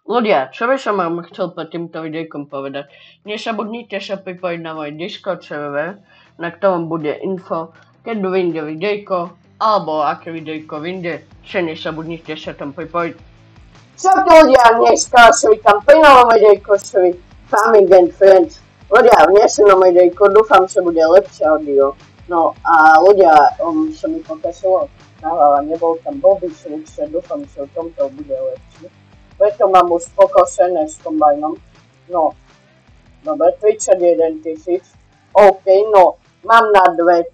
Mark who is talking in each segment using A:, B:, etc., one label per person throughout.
A: Ľudia, čo by som vám chcel pod týmto videjkom povedať? Nezabudnite sa pripojiť na môj Discord server, na ktorom bude info, keď vyjde videjko, alebo aké videjko vyjde, že nezabudnite sa tam pripojiť.
B: Čaute ľudia, dneska sa vítam pri novom videjku s Farming and Friends. Ľudia, v dnešnom videjku dúfam, že bude lepšie audio. No a ľudia, sa mi pokazilo na hlava, nebol tam blbý zvuk, že dúfam, že v tomto bude lepší. Preto mám už pokosené s kombajnom. No, dobre, 31 000. OK, no, mám na dve,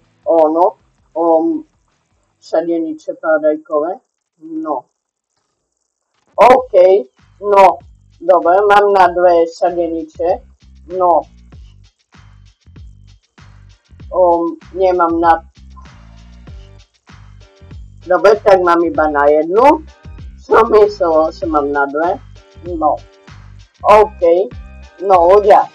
B: sadenice paradajkové. No. OK, no, dobre, mám na dve sadenice. No. Nemám na... Dobre, tak mám iba na jednu. Som myslel, že mám na dve. No. OK. No, ľudia.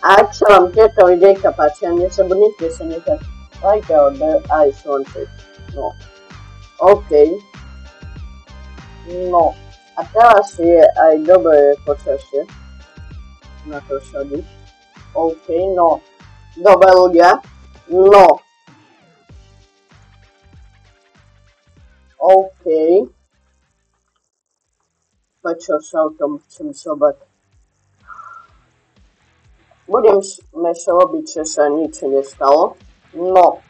B: Ak sa vám tieto videjka páčia, nezabudnite sa nechať like out there I wanted. No. OK. No. A teraz je aj dobré počasie. Na to sadiť. OK, no. Dobre, ľudia. No. OK. Prečo sa o tom chcem sobať? Budeme sa robiť, že sa nič nestalo. No.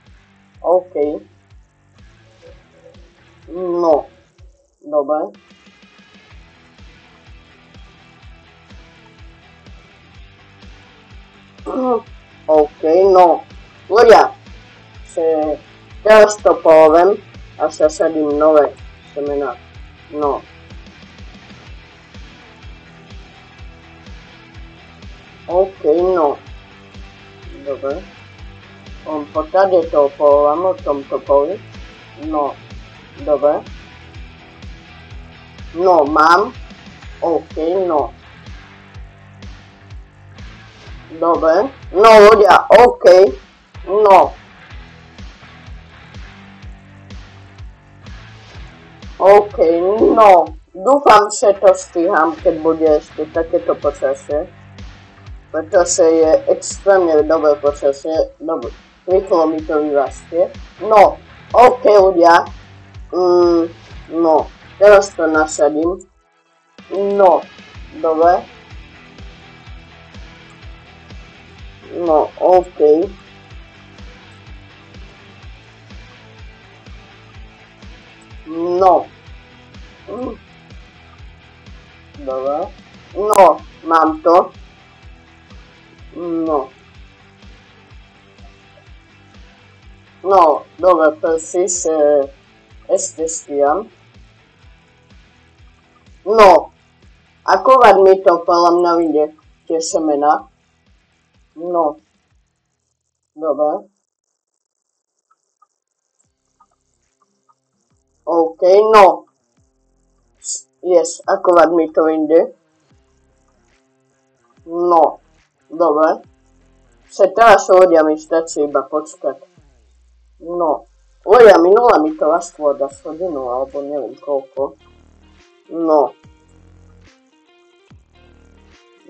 B: OK. No. Dobre. OK, no. Ľudia, že teraz to poviem a zasadím nové semená. No. OK, no. Dobre. Potade to poviem o tomto poli. No. Dobre. No, mám. OK, no. Dobre. No, ľudia, OK. No. OK, no. Dúfam, že to stíham, keď bude ešte takéto počasie. Pretože je extrémne dobré počasie. Dobre. Rýchlo mi to vyrastie. No. OK, ľudia. No. Teraz to nasadím. No. Dobre. No, OK. No. Dobre. No, mám to. No. No, dobre, prosíš, ešte stíham. No. Akurát mi to podľa mňa vyjde tie semená. No. Dobre. OK, no. Yes, akurát mi to ide. No. Dobre. Že teraz ľudia mi stačí iba počkať. No. Ľudia, minula mi to rastlo do hodinu, alebo neviem koľko. No.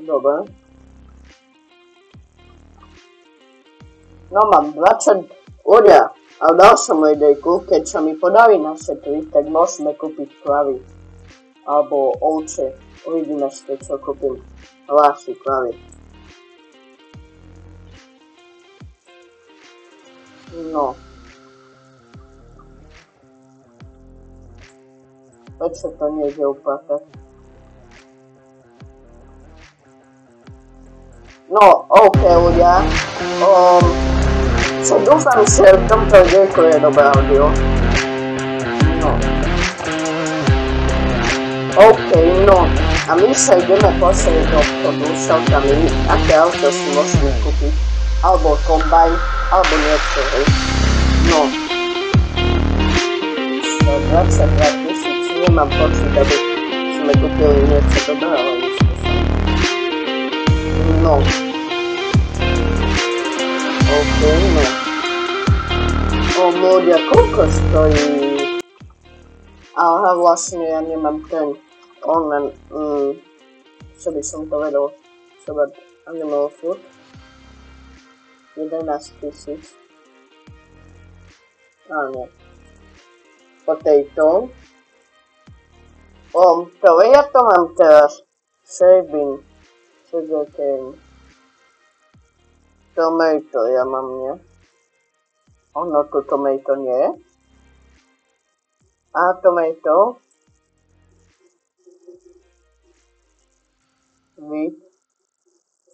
B: Dobre. No, mám 20 ľudia, ale dal som idejku, keď sa mi podarí našetriť, tak môžeme kúpiť kravy. Alebo ovce. Uvidíme ešte, čo kúpim. Hlási kravy. No. Prečo to nejde upratať? No, OK, ľudia. Čo dúfam, že v tomto videjku je dobré audio. No. OK, no. A my sa ideme pozrieť do obchodu celkami, aké auto si môžeme kúpiť. Alebo kombajn, alebo niečo, hej. No. 22 000, nemám pocit, aby sme kúpili niečo dobré, ale no. OK, no. Ľudia, koľko stojí? Aha, vlastne ja nemám ten Onen, co by som to vedel, třeba Animal Food, 11 000. A nie. Potato. To ja to mám teraz. Soybean, sugarcane, tomato ja mám, nie? Ono tu tomato nie je. A tomato. Wheat,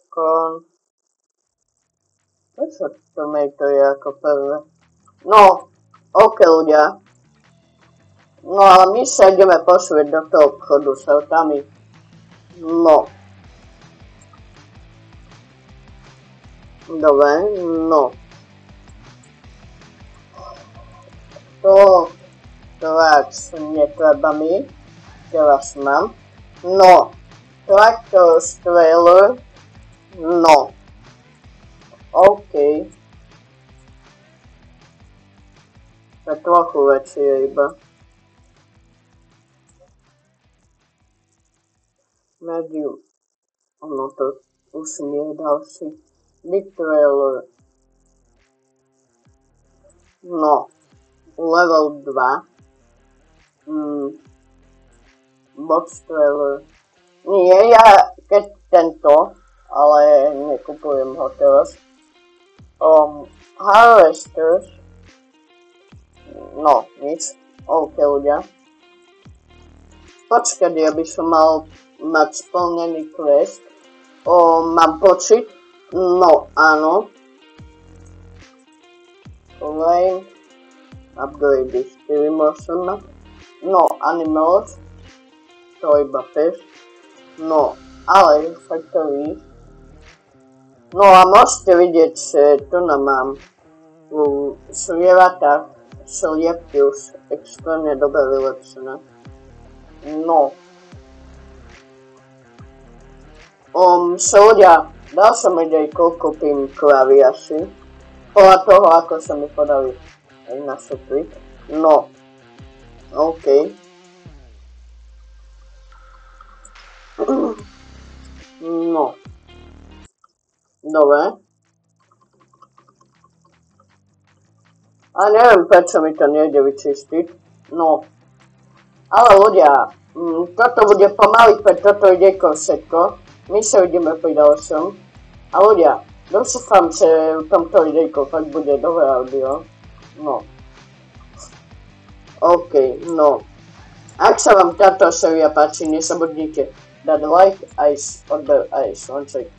B: corn. Prečo tomato je ako prvé? No, ok ľudia. No ale my sa ideme posúť do toho obchodu s autami. No. Dobre, no. To tracks netreba mi. Teraz mám. No. Tractor trailer. No. OK. To je trochu väčšie iba. Medium. Ono to už nie je ďalší. Big trailer. No. Level 2. Box trailer. Nie, ja keď tento, ale nekupujem ho teraz. Harvesters. No, nič. OK ľudia. Počkať, ja by som mal mať splnený quest. Mám počít? No, áno. Lane. Upgrade 4 môžem mať. No, animals. To iba 5. No, ale factory. No a môžete vidieť, že tu mám v slievatách sliepky už extrémne dobre vylepšené. No. Ľudia, dal som idejku, kúpim kravy asi. Podľa toho, ako sa mi podali aj našetriť. No. OK. No. Dobre. A neviem, prečo mi to nejde vyčistiť. No. Ale ľudia, toto bude pomaly pre toto idejko všetko. My sa vidíme pri ďalšom. A ľudia, dúfam, že v tomto idejko fakt bude dobré audio. No. OK, no. Ak sa vám táto séria páči, nezabudnite dať like aj odber aj slnček.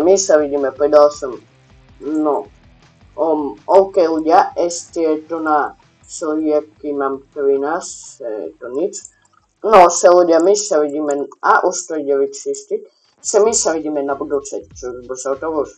B: My sa vidíme pri ďalšom. No. OK ľudia, ešte tu na sliepky mám 13, to nič. No, ľudia, my sa vidíme, a už to ide vyčistiť, my sa vidíme na budúce, čo už bo sa to už.